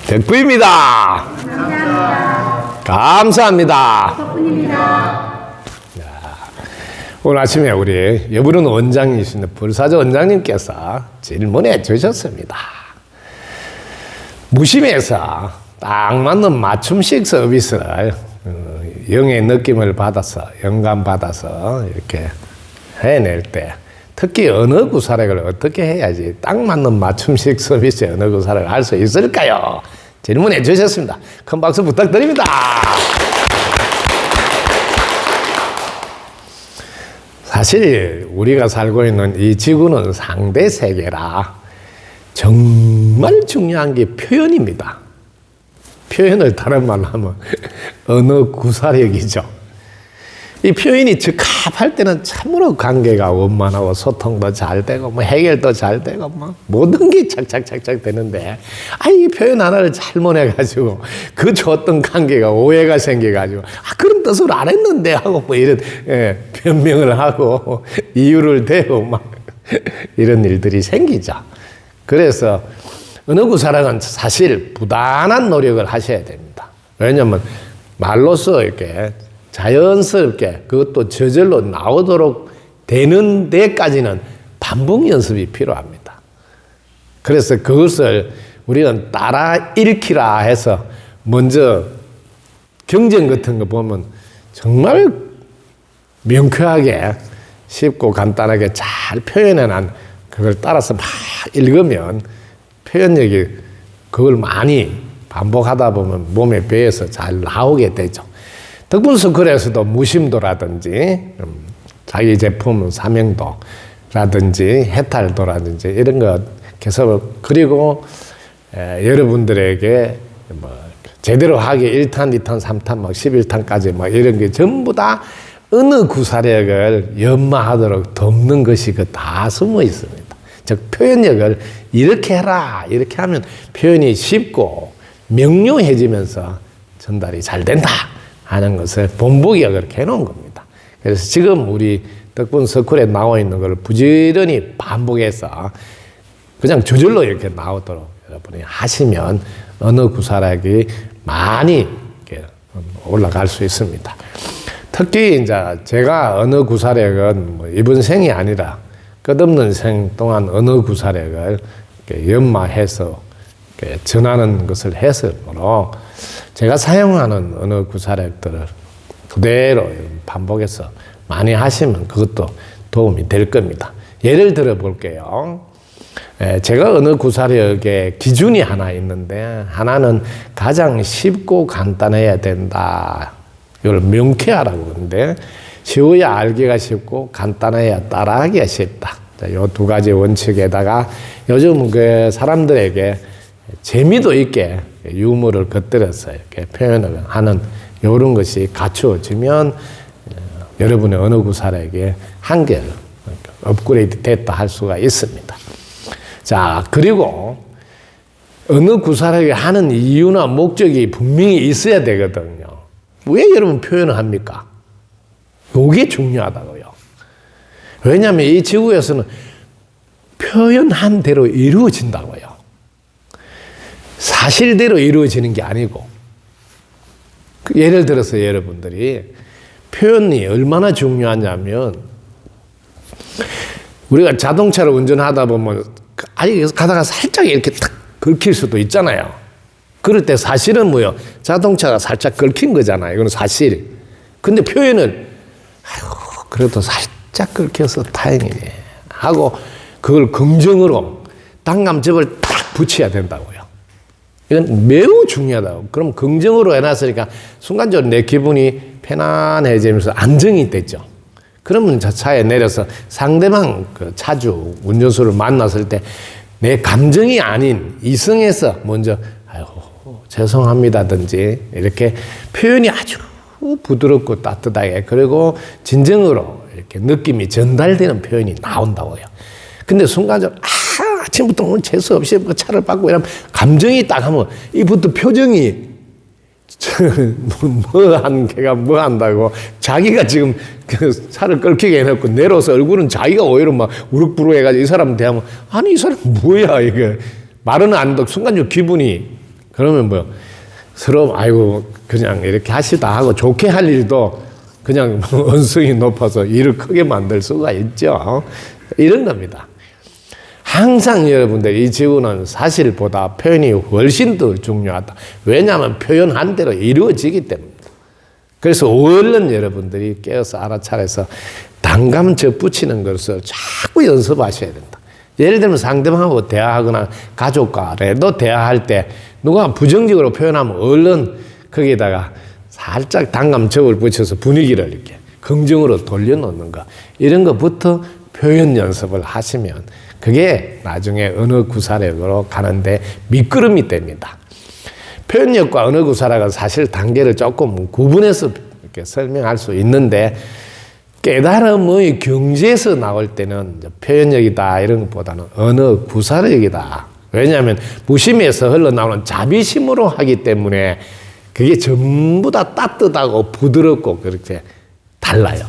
덕부입니다. 감사합니다. 덕분입니다. 오늘 아침에 우리 여부른 원장이신 불사조 원장님께서 질문해 주셨습니다. 무심해서 딱 맞는 맞춤식 서비스를 영의 느낌을 받아서 영감 받아서 이렇게 해낼 때 특히 언어 구사력을 어떻게 해야지 딱 맞는 맞춤식 서비스의 언어 구사력을 할 수 있을까요? 질문해 주셨습니다. 큰 박수 부탁드립니다. 사실 우리가 살고 있는 이 지구는 상대 세계라 정말 중요한 게 표현입니다. 표현을 다른 말로 하면 언어 구사력이죠. 이 표현이 적합할 때는 참으로 관계가 원만하고 소통도 잘 되고 뭐 해결도 잘 되고 뭐 모든 게 착착착착 되는데 이 표현 하나를 잘못해가지고 그 좋았던 관계가 오해가 생겨가지고 그런 뜻으로 안 했는데 하고 뭐 이런 변명을 하고 이유를 대고 막 이런 일들이 생기죠. 그래서 언어 구사력은 사실 부단한 노력을 하셔야 됩니다. 왜냐하면 말로써 이렇게 자연스럽게 그것도 저절로 나오도록 되는 데까지는 반복 연습이 필요합니다. 그래서 그것을 우리는 따라 읽기라 해서 먼저 경전 같은 거 보면 정말 명쾌하게 쉽고 간단하게 잘 표현해놓은 그걸 따라서 막 읽으면 표현력이 그걸 많이 반복하다 보면 몸에 배에서 잘 나오게 되죠. 덕분서클에서도 무심도라든지 자기 제품 사명도라든지 해탈도라든지 이런 것 계속 그리고 여러분들에게 뭐 제대로 하기 1탄, 2탄, 3탄, 막 11탄까지 막 이런 게 전부 다 언어 구사력을 연마하도록 돕는 것이 그 다 숨어 있습니다. 즉 표현력을 이렇게 해라 이렇게 하면 표현이 쉽고 명료해지면서 전달이 잘 된다 하는 것을 본보기가 그렇게 해놓은 겁니다. 그래서 지금 우리 덕분 서클에 나와 있는 걸 부지런히 반복해서 그냥 저절로 이렇게 나오도록 여러분이 하시면 언어 구사력이 많이 이렇게 올라갈 수 있습니다. 특히 이제 제가 언어 구사력은 뭐 이번 생이 아니라 끝없는 생 동안 언어 구사력을 이렇게 연마해서 이렇게 전하는 것을 해서므로 제가 사용하는 언어 구사력들을 그대로 반복해서 많이 하시면 그것도 도움이 될 겁니다. 예를 들어 볼게요. 제가 언어 구사력의 기준이 하나 있는데 하나는 가장 쉽고 간단해야 된다. 이걸 명쾌하라고 그러는데 쉬워야 알기가 쉽고 간단해야 따라하기가 쉽다. 이 두 가지 원칙에다가 요즘 그 사람들에게 재미도 있게 유머를 곁들여서 이렇게 표현을 하는 이런 것이 갖추어지면 여러분의 언어 구사력에 한결 업그레이드 됐다 할 수가 있습니다. 자, 그리고 언어 구사력을 하는 이유나 목적이 분명히 있어야 되거든요. 왜 여러분 표현을 합니까? 이게 중요하다고요. 왜냐하면 이 지구에서는 표현한 대로 이루어진다고요. 사실대로 이루어지는 게 아니고 예를 들어서 여러분들이 표현이 얼마나 중요하냐면 우리가 자동차를 운전하다 보면 가다가 살짝 이렇게 탁 긁힐 수도 있잖아요. 그럴 때 사실은 뭐요? 자동차가 살짝 긁힌 거잖아요. 이건 사실. 근데 표현은 그래도 살짝 긁혀서 다행이네 하고 그걸 긍정으로 단감접을 딱 붙여야 된다고요. 이건 매우 중요하다고. 그럼 긍정으로 해놨으니까 순간적으로 내 기분이 편안해지면서 안정이 되죠. 그러면 차에 내려서 상대방 그 차주, 운전수를 만났을 때 내 감정이 아닌 이성에서 먼저 죄송합니다든지 이렇게 표현이 아주 부드럽고 따뜻하게 그리고 진정으로 이렇게 느낌이 전달되는 표현이 나온다고요. 근데 순간적으로 아침부터 오늘 재수 없이 차를 받고 이러면 감정이 딱 하면 이부터 표정이 걔가 뭐 한다고 자기가 지금 그 차를 끌키게 해놓고 내려서 얼굴은 자기가 오히려 막 우럭부럭 해가지고 이 사람 대하면 아니 이 사람 뭐야 이게 말은 안 듣고 순간적으로 기분이 그러면 뭐 서로 아이고 그냥 이렇게 하시다 하고 좋게 할 일도 그냥 언성이 높아서 일을 크게 만들 수가 있죠. 이런 겁니다. 항상 여러분들 이 지구는 사실보다 표현이 훨씬 더 중요하다. 왜냐하면 표현한 대로 이루어지기 때문입니다. 그래서 얼른 여러분들이 깨어서 알아차려서 단감 접붙이는 것을 자꾸 연습하셔야 된다. 예를 들면 상대방하고 대화하거나 가족과라도 대화할 때 누가 부정적으로 표현하면 얼른 거기에다가 살짝 단감 접을 붙여서 분위기를 이렇게 긍정으로 돌려놓는 거, 이런 것부터 표현 연습을 하시면 그게 나중에 언어 구사력으로 가는데 미끄럼이 됩니다. 표현력과 언어 구사력은 사실 단계를 조금 구분해서 이렇게 설명할 수 있는데, 깨달음의 경지에서 나올 때는 표현력이다 이런 것보다는 언어 구사력이다. 왜냐하면 무심에서 흘러나오는 자비심으로 하기 때문에 그게 전부 다 따뜻하고 부드럽고 그렇게 달라요.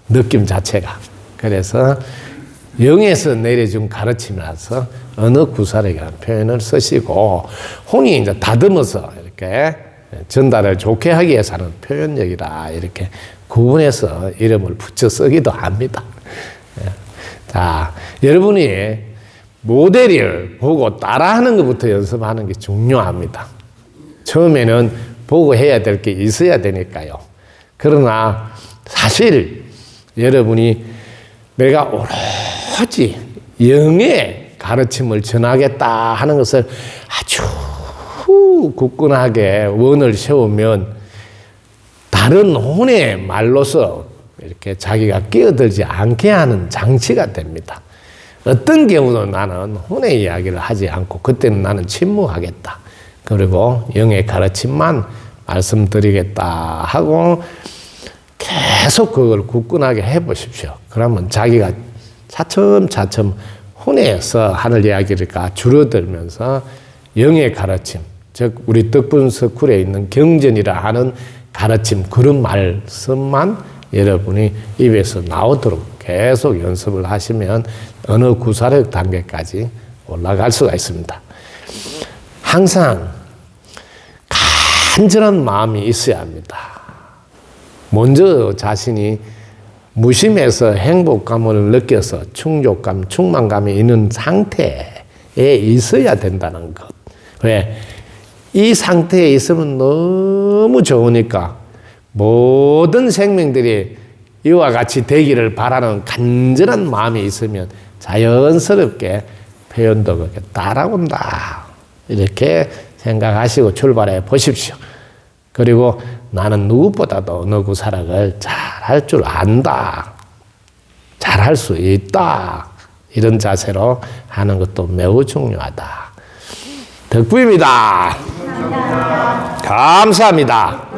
느낌 자체가. 그래서 영에서 내려준 가르침이라서 언어 구사력이라는 표현을 쓰시고, 혼이 이제 다듬어서 이렇게 전달을 좋게 하기 위해서는 표현력이라 이렇게 구분해서 이름을 붙여 쓰기도 합니다. 자, 여러분이 모델을 보고 따라하는 것부터 연습하는 게 중요합니다. 처음에는 보고 해야 될 게 있어야 되니까요. 그러나 사실 여러분이 내가 오로지 영의 가르침을 전하겠다 하는 것을 아주 굳건하게 원을 세우면 다른 혼의 말로서 이렇게 자기가 끼어들지 않게 하는 장치가 됩니다. 어떤 경우는 나는 혼의 이야기를 하지 않고 그때는 나는 침묵하겠다. 그리고 영의 가르침만 말씀드리겠다 하고 계속 그걸 굳건하게 해보십시오. 그러면 자기가 차츰차츰 혼에서 하늘 이야기가 줄어들면서 영의 가르침, 즉 우리 덕분서쿨에 있는 경전이라 하는 가르침, 그런 말씀만 여러분이 입에서 나오도록 계속 연습을 하시면 언어 구사력 단계까지 올라갈 수가 있습니다. 항상 간절한 마음이 있어야 합니다. 먼저 자신이 무심해서 행복감을 느껴서 충족감, 충만감이 있는 상태에 있어야 된다는 것. 왜? 이 상태에 있으면 너무 좋으니까 모든 생명들이 이와 같이 되기를 바라는 간절한 마음이 있으면 자연스럽게 표현도 그렇게 따라온다. 이렇게 생각하시고 출발해 보십시오. 그리고 나는 누구보다도 언어 구사력을 잘할 줄 안다. 잘할 수 있다. 이런 자세로 하는 것도 매우 중요하다. 덕부입니다. 감사합니다.